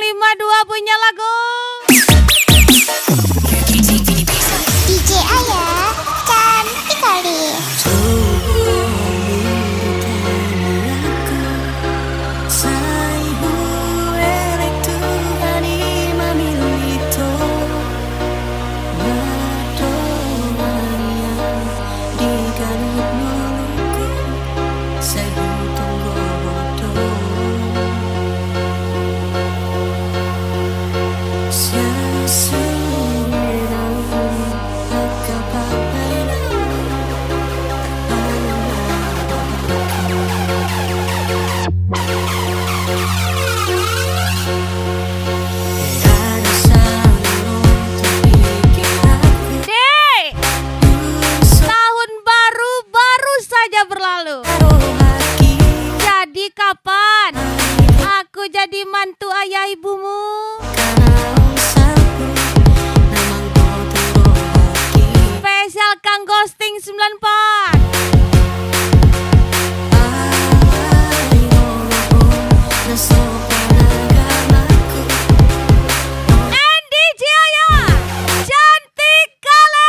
02 punya lagu. DJ Ayah cantik kali. Kapan aku jadi mantu ayah ibumu? Spesial Kang Ghosting 94. Andy Jaya cantik kali.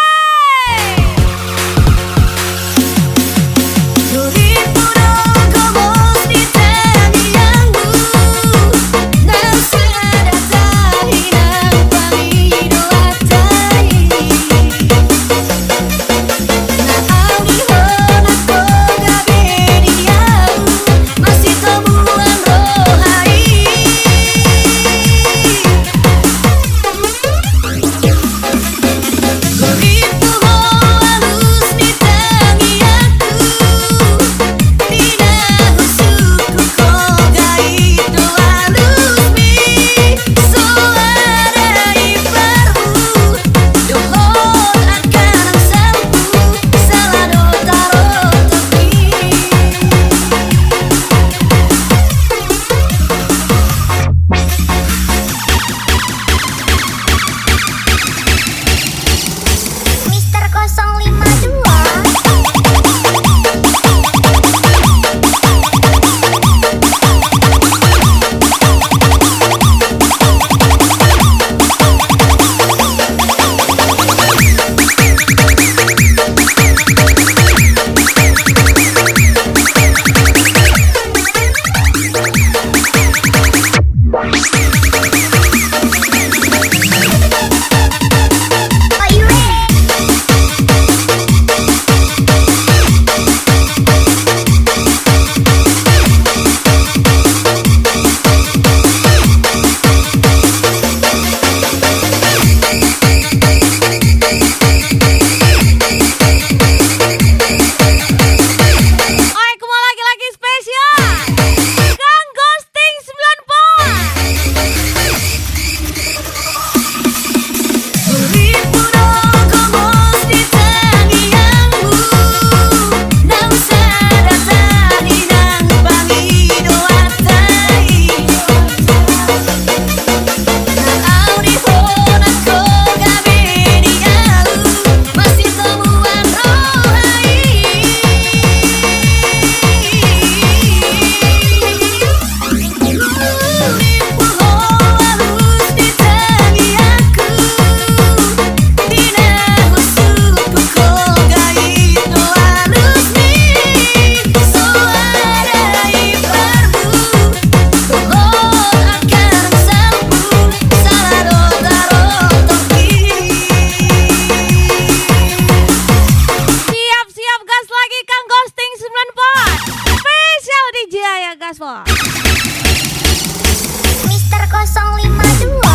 Mister 052.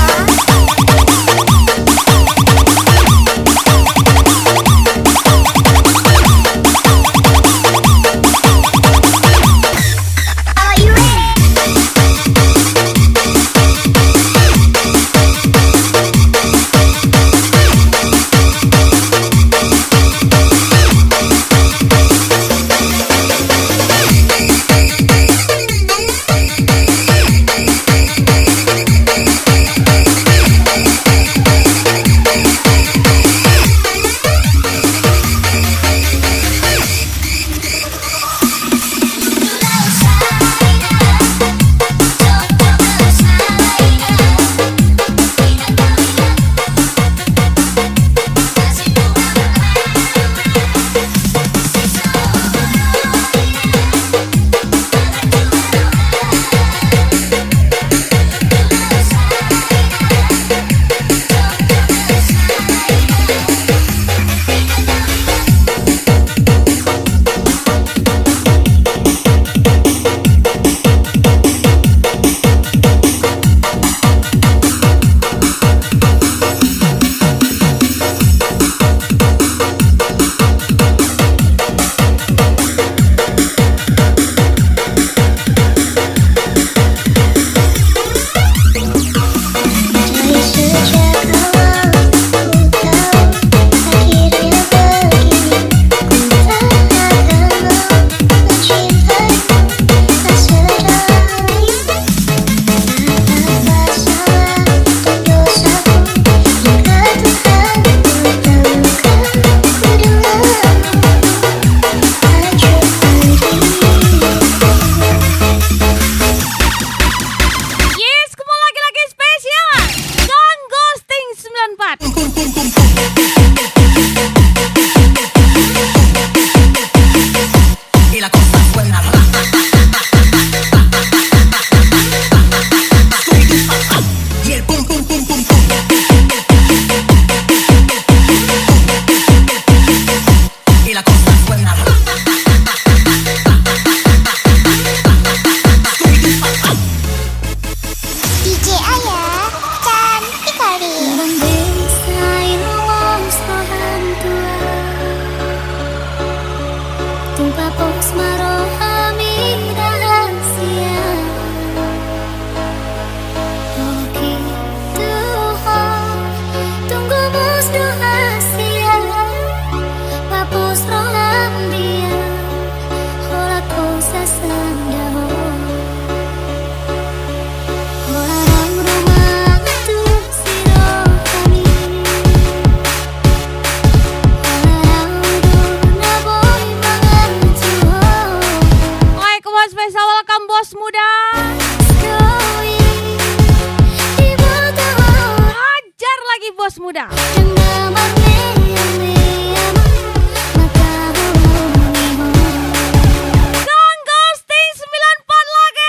bos muda. Gang Ghosting 94 lagi.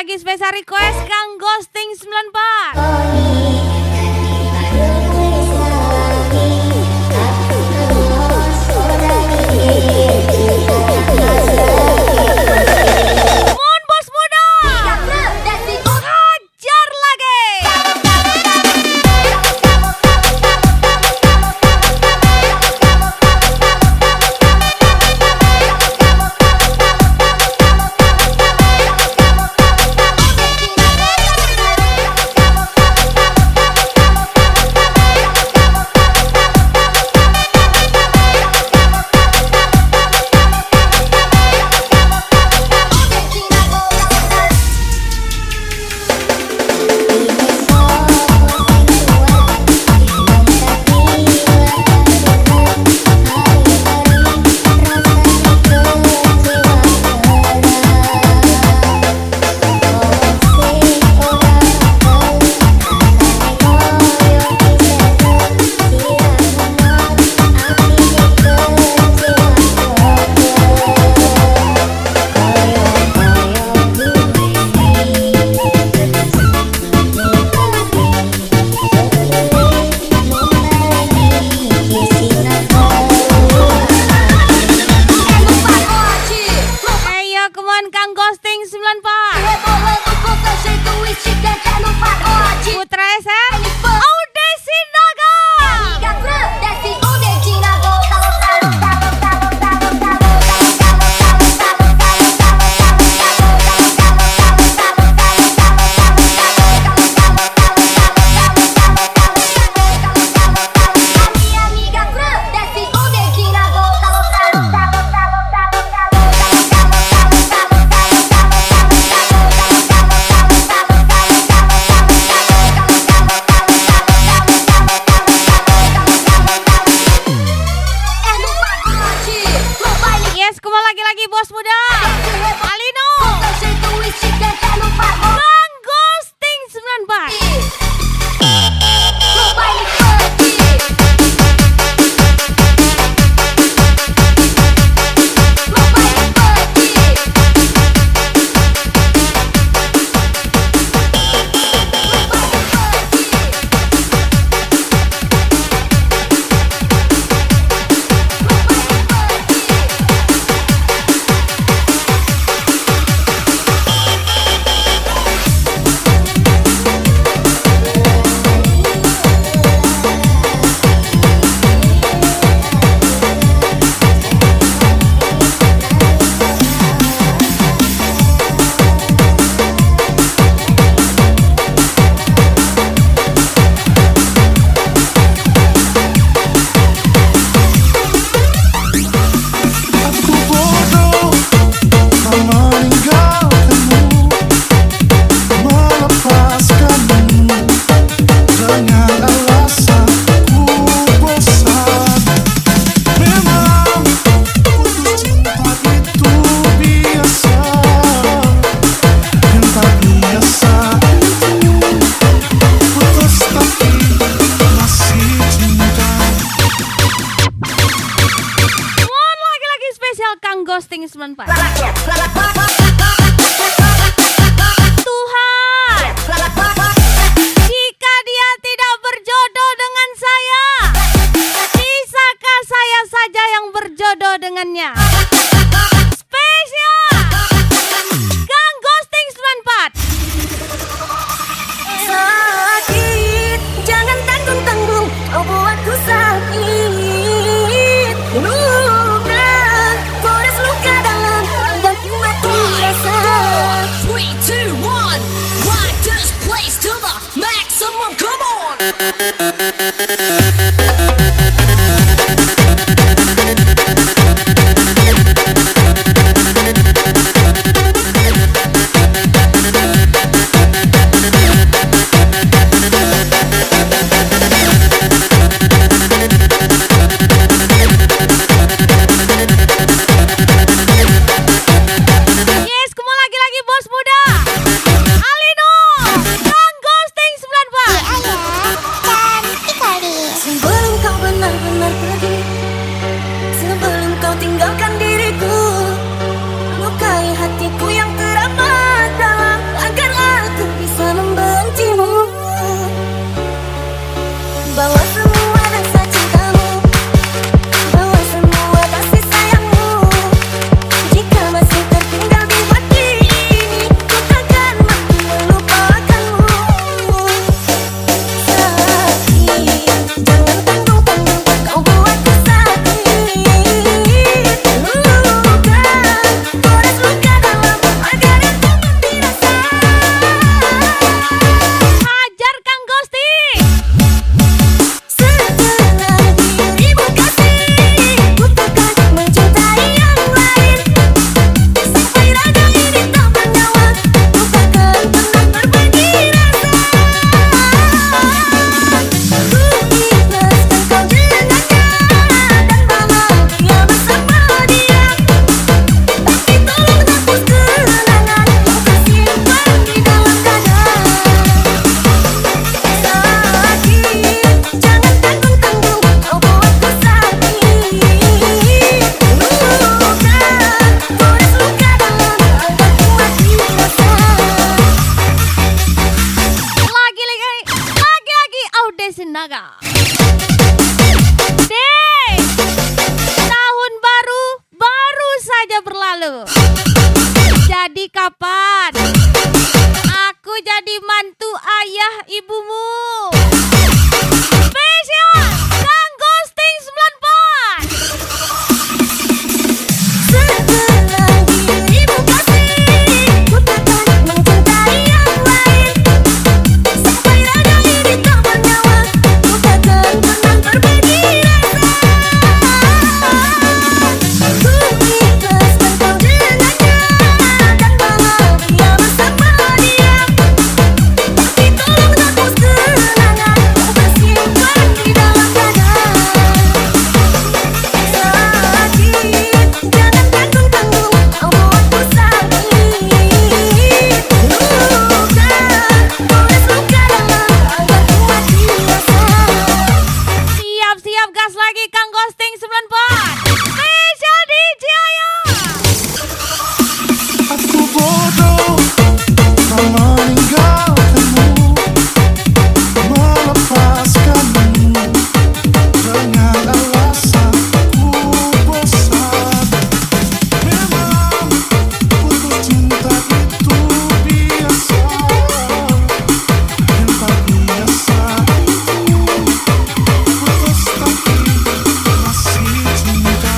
lagi spesial request Kang Ghosting 94. Kang Ghosting 94 Putra SM Audisi Naga. Naga. Dek, tahun baru saja berlalu. Jadi kapan aku jadi mantu ayah ibumu? Spesial Kang Ghosting 94. Setelah dirimu kasih, ku takkan mencintai yang lain. Sampai raga ini tak bernyawa, ku takkan pernah berbagi rasa. Ku ikhlaskan kau dengannya dan bahagia bersama dia. Tapi tolong hapus kenangan, kau bersimpan di dalam dada. Sakit, jangan tanggung-tanggung, kau buatku sakit. Luka, poles luka dalam agar ku mati rasa. Siap gas lagi Kang Ghosting 94. Spesial DJ Ayah. Aku bodoh tak meninggalkanmu, melepaskanmu dengan alasan ku bosan. Memang putus cinta itu biasa, yang tak biasa itu putus tapi masih cinta.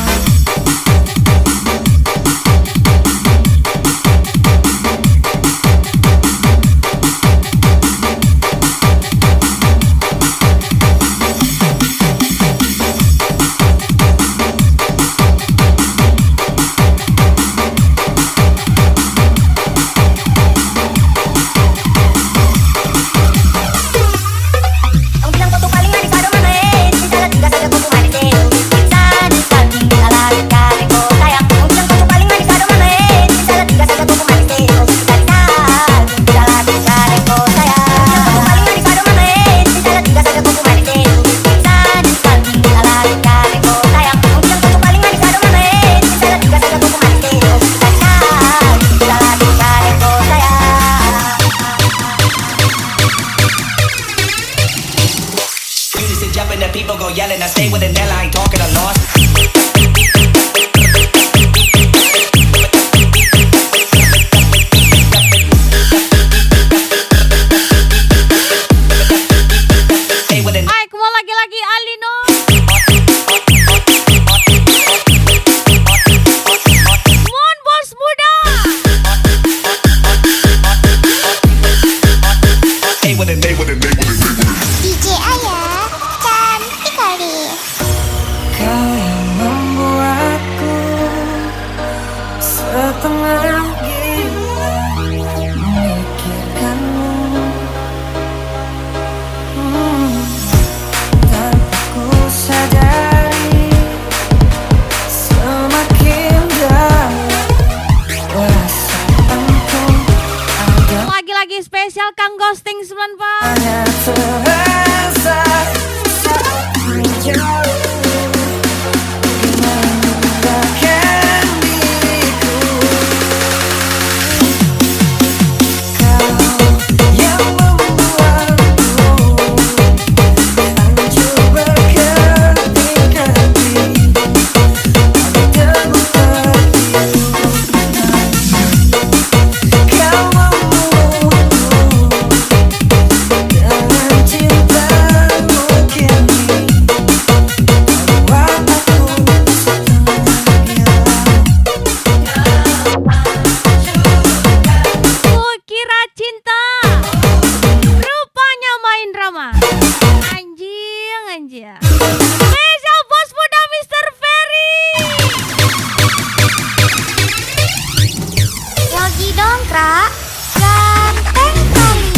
Kamu bilang kau tuh paling manis, aduh mana di salah tiga saja kau manis deh. Bisa di samping salah kali kau sayang. Kamu bilang kau tuh paling manis, aduh mana di salah tiga saja kau manis deh. Bisa di samping salah kali kau sayang. Kamu bilang kau tuh paling manis, aduh mana di salah tiga saja kau manis deh. Bisa di samping salah kali kau sayang. Kamu bilang kau tuh paling manis, aduh mana di salah tiga saja kau manis deh. Bisa di samping salah kali kau sayang. Unison jumping, the people go yelling. I stay with an L, I ain't talking a loss. Stay with an Hai, kembali lagi Alino. Mon bos muda. stay with an DJ Ayah, cantik kali. Kau yang membuatku setengah gila memikirkanmu. Tanpa ku sadari semakin dalam rasa engkau ada Lagi spesial Kang Ghosting 94. hanya terasa saat menjauh. Meninggalkan diriku, kau yang membuatku hancur berkeping-keping. Ada debu tertiup, kau membuatku dengan cintamu kini. Buat aku setengah gila. Kukira cinta, rupanya main drama. Anjing. Spesial bos muda Mr. Ferry. Lagi dongkrak, ganteng kali.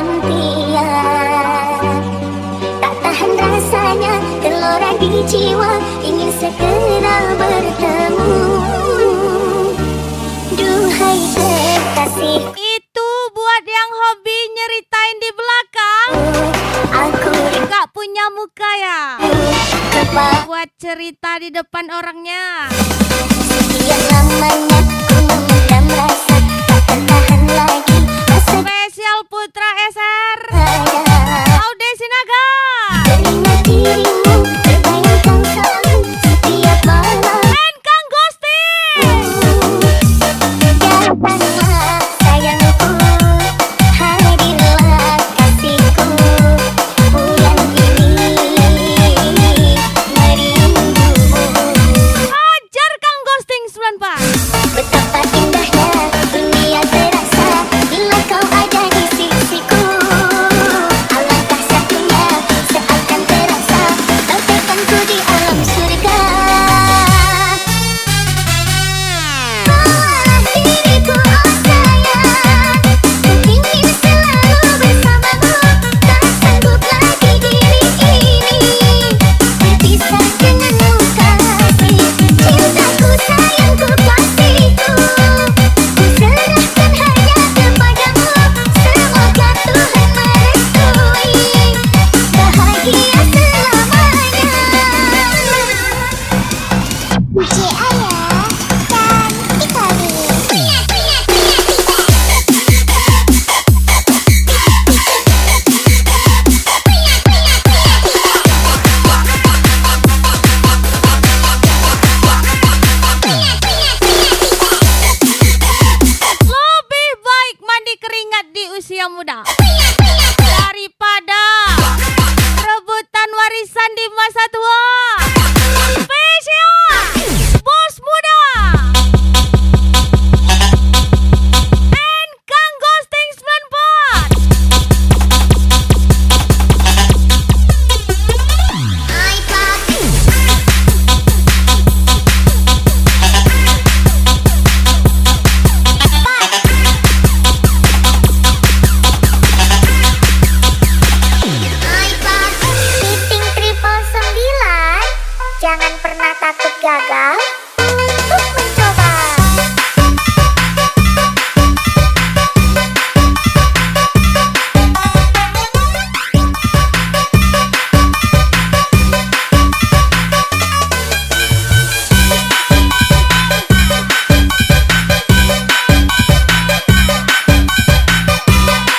impian. Tak tahan rasanya gelora di jiwa, ingin segera bertemu. Duhai kekasih, Itu buat yang hobi nyeritain di belakang. aku Gak punya muka ya. kepada Buat cerita di depan orangnya. sekian lamanya ku memendam rasa, tak tertahan lagi rasa Spesial Putra SR. ada. Aude Sinaga. Teringat dirimu, terbayangkan selalu setiap malam. And Kang Ghosting. Datanglah sayangku, hadirlah kasihku, bulan ini merindumu. Ajar Kang Ghosting 94. Betapa indahnya dunia terasa bila kau ada di sisiku. Alangkah satunya seakan terasa bagaikanku di alam surga. Bawalah diriku, oh sayang, ku ingin selalu bersamamu. Tak sanggup lagi diri ini berpisah denganmu kasih. Cintaku, sayangku, kasihku, ku serahkan hanya kepadamu. Semoga Tuhan merestui bahagia selamanya. Puji ayah dan Ikari. Lebih baik mandi keringat di usia muda daripada rebutan warisan di masa tua. Spesial Bos Muda and Kang Ghosting 94. Meeting 999, jangan pernah takut gagal untuk mencoba.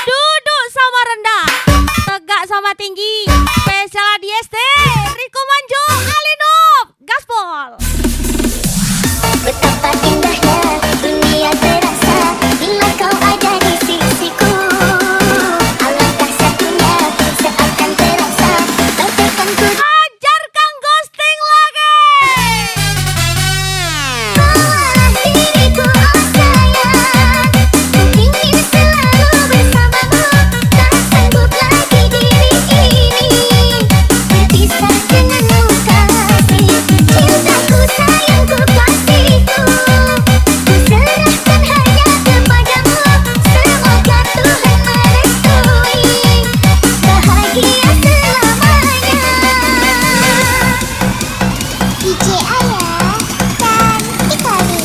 Duduk sama rendah, tegak sama tinggi. Spesial DST Riko Manjo Alinop Gaspol. Betapa indahnya dunia terasa bila kau ada di sisiku. Alangkah satunya seakan terasa bagaikanku. Ajar Kang Ghosting lagi. Bawalah diriku, oh sayang, ku ingin selalu bersamamu. Tak sanggup lagi diri ini berpisah denganmu kasih. Cintaku, sayangku, kasihku, ku serahkan hanya kepadamu. Semoga Tuhan merestui bahagia selamanya. DJ Ayah dan Ikari.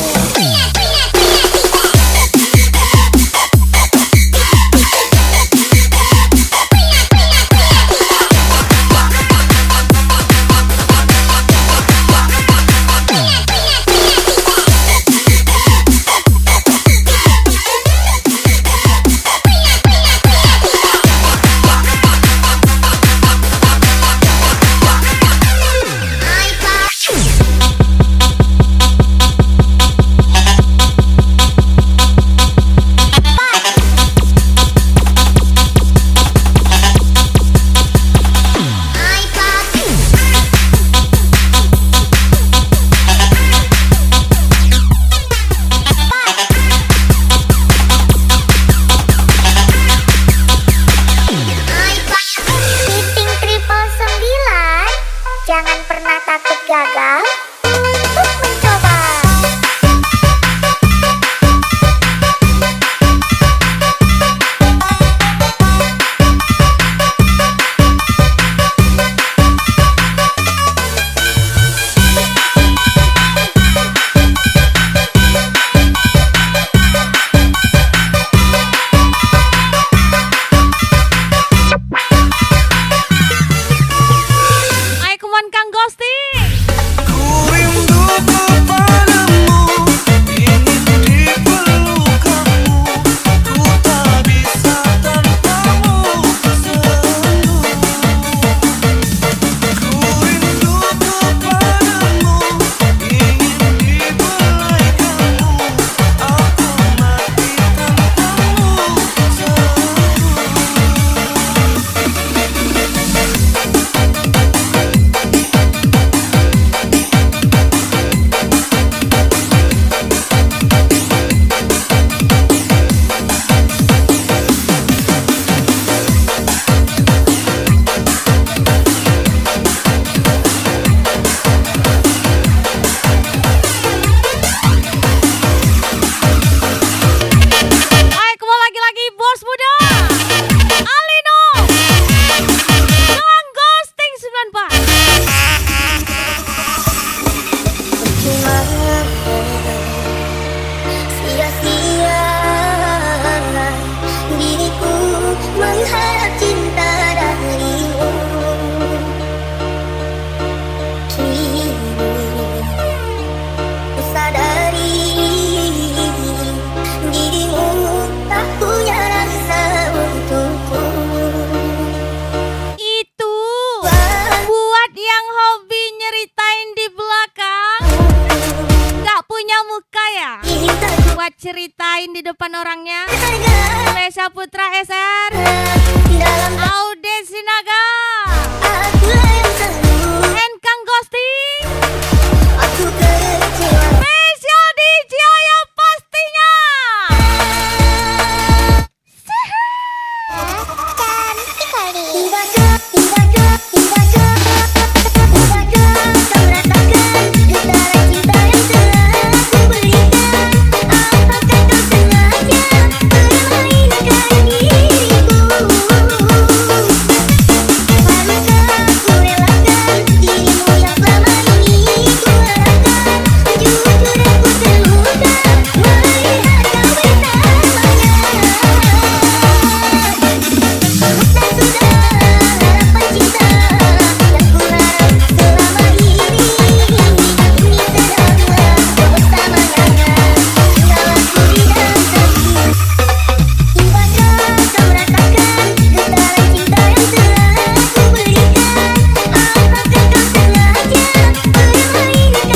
Meeting 999, jangan pernah takut gagal untuk mencoba.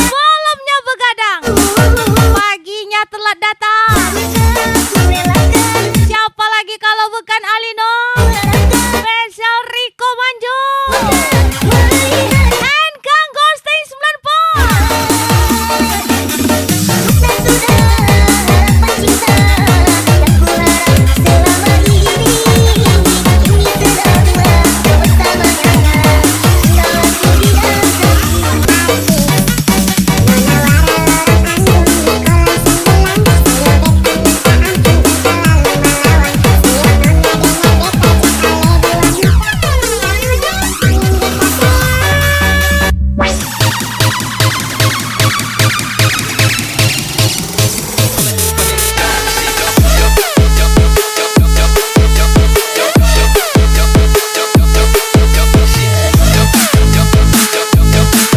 Malamnya begadang, paginya telat datang. Siapa lagi kalau bukan Alino? Spesial Rico Manjo and Kang Ghosting 90.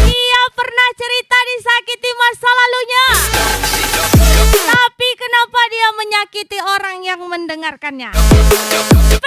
Dia pernah cerita disakiti masa lalunya, tapi kenapa dia menyakiti orang yang mendengarkannya?